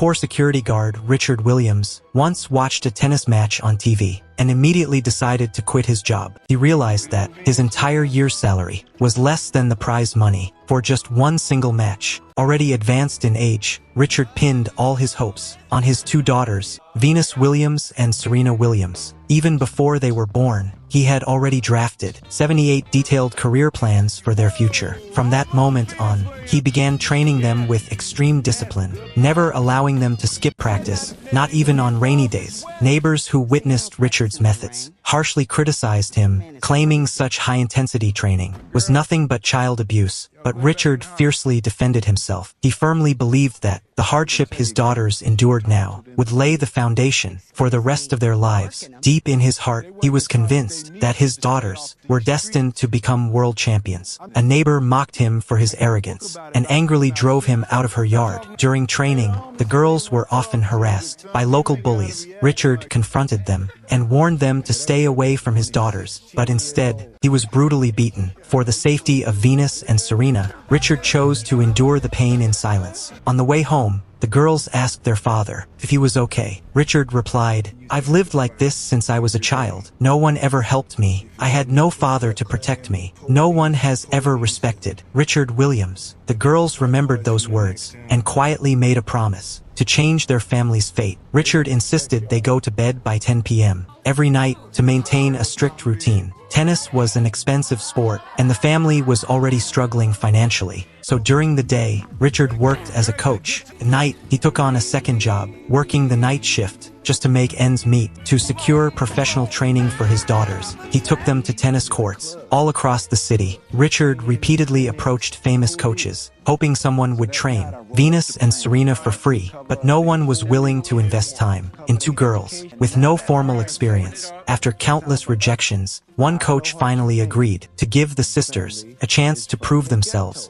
poor security guard, Richard Williams, once watched a tennis match on TV and immediately decided to quit his job. He realized that his entire year's salary was less than the prize money for just one single match. Already advanced in age, Richard pinned all his hopes on his two daughters, Venus Williams and Serena Williams. Even before they were born, he had already drafted 78 detailed career plans for their future. From that moment on, he began training them with extreme discipline, never allowing them to skip practice, not even on rainy days. Neighbors who witnessed Richard's methods harshly criticized him, claiming such high-intensity training was nothing but child abuse. But Richard fiercely defended himself. He firmly believed that the hardship his daughters endured now would lay the foundation for the rest of their lives. Deep in his heart, he was convinced that his daughters were destined to become world champions. A neighbor mocked him for his arrogance and angrily drove him out of her yard. During training, the girls were often harassed by local bullies. Richard confronted them and warned them to stay away from his daughters, but instead, he was brutally beaten. For the safety of Venus and Serena, Richard chose to endure the pain in silence. On the way home, the girls asked their father if he was okay. Richard replied, "I've lived like this since I was a child. No one ever helped me. I had no father to protect me. No one has ever respected Richard Williams." The girls remembered those words and quietly made a promise to change their family's fate. Richard insisted they go to bed by 10 p.m. every night to maintain a strict routine. Tennis was an expensive sport, and the family was already struggling financially. So during the day, Richard worked as a coach. At night, he took on a second job, working the night shift, just to make ends meet. To secure professional training for his daughters, he took them to tennis courts all across the city. Richard repeatedly approached famous coaches, hoping someone would train Venus and Serena for free, but no one was willing to invest time in two girls with no formal experience. After countless rejections, one coach finally agreed to give the sisters a chance to prove themselves.